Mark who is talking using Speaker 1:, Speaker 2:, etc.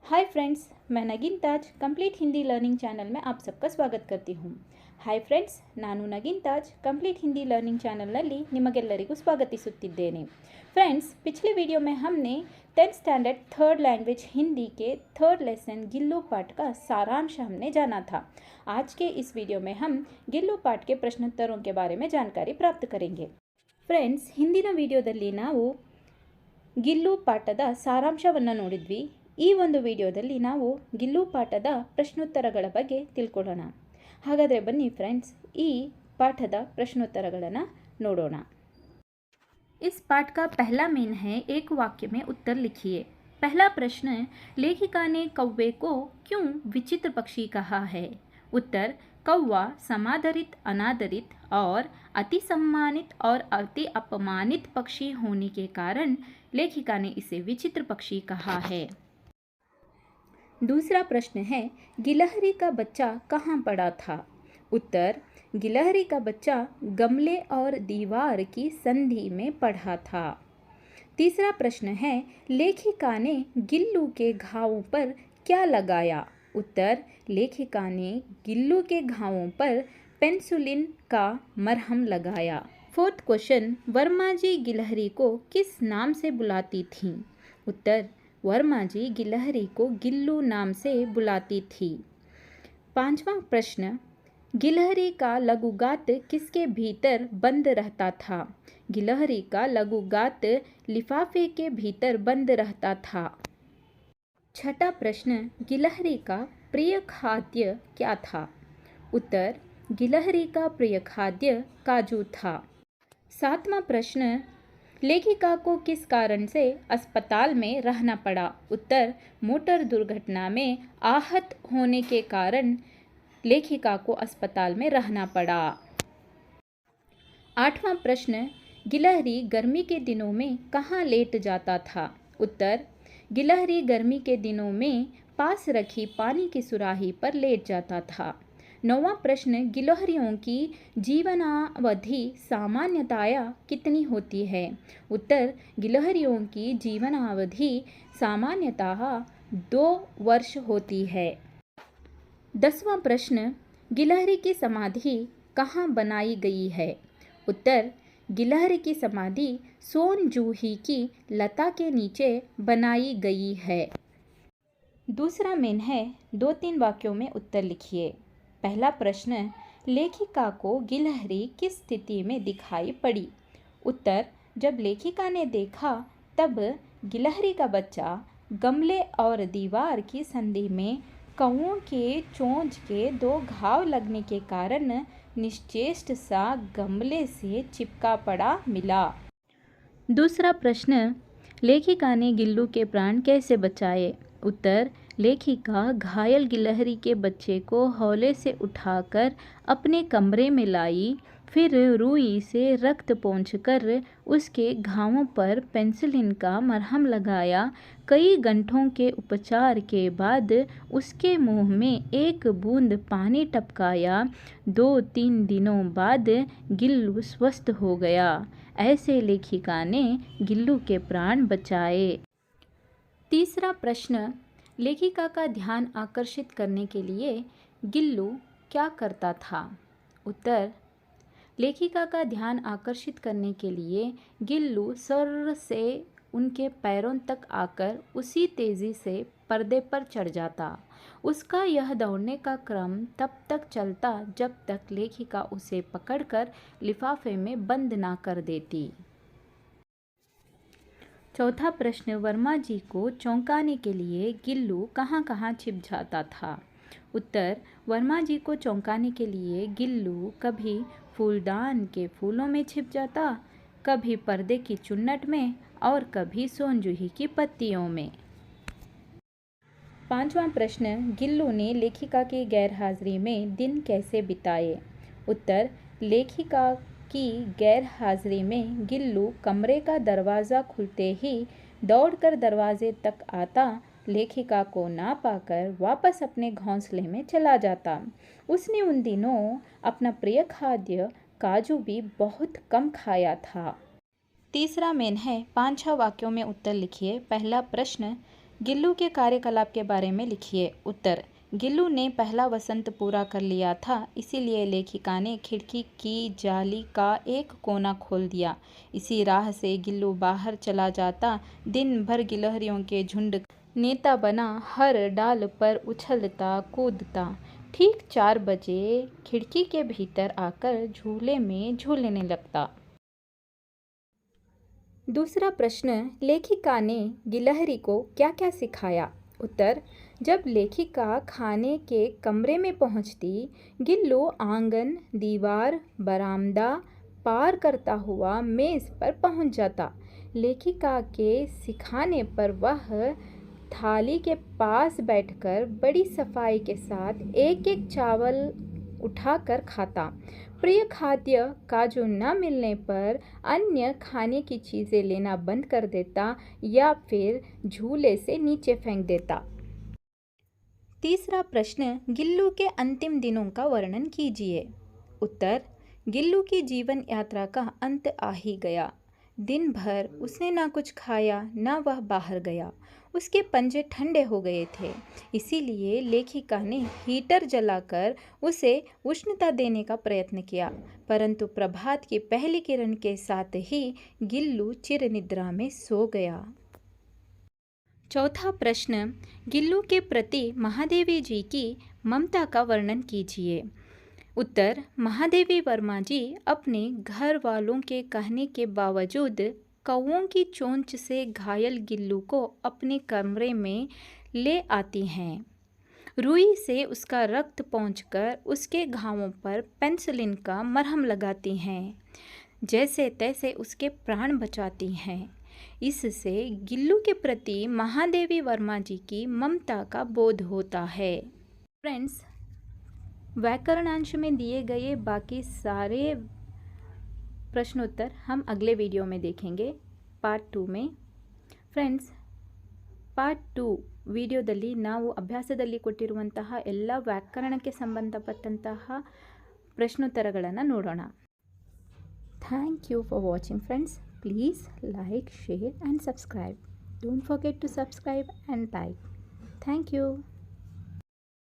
Speaker 1: Hi friends, मैं नगीन ताज complete Hindi learning channel में आप सबका स्वागत करती हूँ। ಹಾಯ್ ಫ್ರೆಂಡ್ಸ್, ನಾನು ನಗೀನ್ ತಾಜ್ कंप्लीट हिंदी लर्निंग ಚಾನಲ್ನಲ್ಲಿ ನಿಮಗೆಲ್ಲರಿಗೂ ಸ್ವಾಗತಿಸುತ್ತಿದ್ದೇನೆ। फ्रेंड्स, पिछले वीडियो में हमने 10th standard third language Hindi के थर्ड लेसन गिल्लू पाठ का सारांश हमने जाना था। आज के इस वीडियो में हम गिल्लू पाठ के प्रश्नोत्तरों के बारे में जानकारी प्राप्त करेंगे। फ्रेंड्स, ಹಿಂದಿನ ವಿಡಿಯೋದಲ್ಲಿ ನಾವು ಗಿಲ್ಲು ಪಾಠದ ಸಾರಾಂಶವನ್ನು ನೋಡಿದ್ವಿ। ಈ ಒಂದು ವಿಡಿಯೋದಲ್ಲಿ ನಾವು ಗಿಲ್ಲು ಪಾಠದ ಪ್ರಶ್ನೋತ್ತರಗಳ ಬಗ್ಗೆ ತಿಳ್ಕೊಳ್ಳೋಣ। ಹಾಗಾದರೆ ಬನ್ನಿ ಫ್ರೆಂಡ್ಸ್, ಈ ಪಾಠದ ಪ್ರಶ್ನೋತ್ತರಗಳನ್ನು ನೋಡೋಣ। इस पाठ का पहला मेन है, एक वाक्य में उत्तर लिखिए। पहला प्रश्न, लेखिका ने कौवे को क्यों विचित्र पक्षी कहा है? उत्तर, कौवा समादरित, अनादरित और अति सम्मानित और अति अपमानित पक्षी होने के कारण लेखिका ने इसे विचित्र पक्षी कहा है। दूसरा प्रश्न है, गिलहरी का बच्चा कहाँ पड़ा था? उत्तर, गिलहरी का बच्चा गमले और दीवार की संधि में पड़ा था। तीसरा प्रश्न है, लेखिका ने गिल्लू के घावों पर क्या लगाया? उत्तर, लेखिका ने गिल्लू के घावों पर पेंसिलिन का मरहम लगाया। फोर्थ क्वेश्चन, वर्मा जी गिलहरी को किस नाम से बुलाती थीं? उत्तर, वर्मा जी गिलहरी को गिल्लू नाम से बुलाती थी। पांचवा प्रश्न, गिलहरी का लघुगात किसके भीतर बंद रहता था? गिलहरी का लघुगात लिफाफे के भीतर बंद रहता था। छठा प्रश्न, गिलहरी का प्रिय खाद्य क्या था? उत्तर, गिलहरी का प्रिय खाद्य काजू था। सातवां प्रश्न, लेखिका को किस कारण से अस्पताल में रहना पड़ा? उत्तर, मोटर दुर्घटना में आहत होने के कारण लेखिका को अस्पताल में रहना पड़ा। आठवां प्रश्न, गिलहरी गर्मी के दिनों में कहाँ लेट जाता था? उत्तर, गिलहरी गर्मी के दिनों में पास रखी पानी की सुराही पर लेट जाता था। नौवां प्रश्न, गिलहरियों की जीवनावधि सामान्यतया कितनी होती है? उत्तर, गिलहरियों की जीवनावधि सामान्यतः 2 वर्ष होती है। 10वां प्रश्न, गिलहरी की समाधि कहाँ बनाई गई है? उत्तर, गिलहरी की समाधि सोन जूही की लता के नीचे बनाई गई है। दूसरा मेन है, 2-3 वाक्यों में उत्तर लिखिए। पहला प्रश्न, लेखिका को गिलहरी किस स्थिति में दिखाई पड़ी? उत्तर, जब लेखिका ने देखा तब गिलहरी का बच्चा गमले और दीवार की संधि में कौवों के चोंच के 2 घाव लगने के कारण निश्चेष्ट सा गमले से चिपका पड़ा मिला। दूसरा प्रश्न, लेखिका ने गिल्लू के प्राण कैसे बचाए? उत्तर, लेखिका घायल गिलहरी के बच्चे को हौले से उठाकर अपने कमरे में लाई, फिर रुई से रक्त पोंछकर उसके घावों पर पेंसिलिन का मरहम लगाया। कई घंटों के उपचार के बाद उसके मुंह में 1 बूंद पानी टपकाया। 2-3 दिनों बाद गिल्लू स्वस्थ हो गया। ऐसे लेखिका ने गिल्लू के प्राण बचाए। तीसरा प्रश्न, लेखिका का ध्यान आकर्षित करने के लिए गिल्लू क्या करता था? उत्तर, लेखिका का ध्यान आकर्षित करने के लिए गिल्लू सर से उनके पैरों तक आकर उसी तेज़ी से पर्दे पर चढ़ जाता। उसका यह दौड़ने का क्रम तब तक चलता जब तक लेखिका उसे पकड़कर लिफाफे में बंद ना कर देती। चौथा प्रश्न, वर्मा जी को चौंकाने के लिए गिल्लू कहाँ कहाँ छिप जाता था? उत्तर, वर्मा जी को चौंकाने के लिए गिल्लू कभी फूलदान के फूलों में छिप जाता, कभी पर्दे की चुन्नट में और कभी सोनजूही की पत्तियों में। पांचवा प्रश्न, गिल्लू ने लेखिका की गैरहाजिरी में दिन कैसे बिताए? उत्तर, लेखिका की गैरहाजिरी में गिल्लू कमरे का दरवाज़ा खुलते ही दौड़कर दरवाजे तक आता, लेखिका को ना पाकर वापस अपने घोंसले में चला जाता। उसने उन दिनों अपना प्रिय खाद्य काजू भी बहुत कम खाया था। तीसरा मेन है, 5-6 वाक्यों में उत्तर लिखिए। पहला प्रश्न, गिल्लू के कार्यकलाप के बारे में लिखिए। उत्तर, गिल्लू ने पहला वसंत पूरा कर लिया था, इसीलिए लेखिका ने खिड़की की जाली का एक कोना खोल दिया। इसी राह से गिल्लू बाहर चला जाता, दिन भर गिलहरियों के झुंड नेता बना, हर डाल पर उछलता कूदता। ठीक 4 बजे खिड़की के भीतर आकर झूले में झूलने लगता। दूसरा प्रश्न, लेखिका ने गिलहरी को क्या क्या सिखाया? उत्तर, जब लेखिका खाने के कमरे में पहुंचती, गिल्लू आंगन, दीवार, बरामदा पार करता हुआ मेज पर पहुंच जाता। लेखिका के सिखाने पर वह थाली के पास बैठकर बड़ी सफाई के साथ एक एक चावल उठाकर खाता। प्रिय खाद्य काजू न मिलने पर अन्य खाने की चीज़ें लेना बंद कर देता या फिर झूले से नीचे फेंक देता। तीसरा प्रश्न, गिल्लू के अंतिम दिनों का वर्णन कीजिए। उत्तर, गिल्लू की जीवन यात्रा का अंत आ ही गया। दिन भर उसने ना कुछ खाया, ना वह बाहर गया। उसके पंजे ठंडे हो गए थे, इसीलिए लेखिका ने हीटर जलाकर उसे उष्णता देने का प्रयत्न किया, परंतु प्रभात की पहली किरण के साथ ही गिल्लू चिरनिद्रा में सो गया। चौथा प्रश्न, गिल्लू के प्रति महादेवी जी की ममता का वर्णन कीजिए। उत्तर, महादेवी वर्मा जी अपने घर वालों के कहने के बावजूद कौओं की चोंच से घायल गिल्लू को अपने कमरे में ले आती हैं। रुई से उसका रक्त पोंछकर उसके घावों पर पेनिसिलिन का मरहम लगाती हैं, जैसे तैसे उसके प्राण बचाती हैं। इससे गिल्लू के प्रति महादेवी वर्मा जी की ममता का बोध होता है। फ्रेंड्स, व्याकरणांश में दिए गए बाकी सारे प्रश्नोत्तर हम अगले वीडियो में देखेंगे, पार्ट 2 में। ಫ್ರೆಂಡ್ಸ್, ಪಾರ್ಟ್ 2 ವಿಡಿಯೋದಲ್ಲಿ ನಾವು ಅಭ್ಯಾಸದಲ್ಲಿ ಕೊಟ್ಟಿರುವಂತಹ ಎಲ್ಲ ವ್ಯಾಕರಣಕ್ಕೆ ಸಂಬಂಧಪಟ್ಟಂತಹ ಪ್ರಶ್ನೋತ್ತರಗಳನ್ನು ನೋಡೋಣ. Thank you for watching friends. Please like, share and subscribe. Don't forget to subscribe and like. Thank you.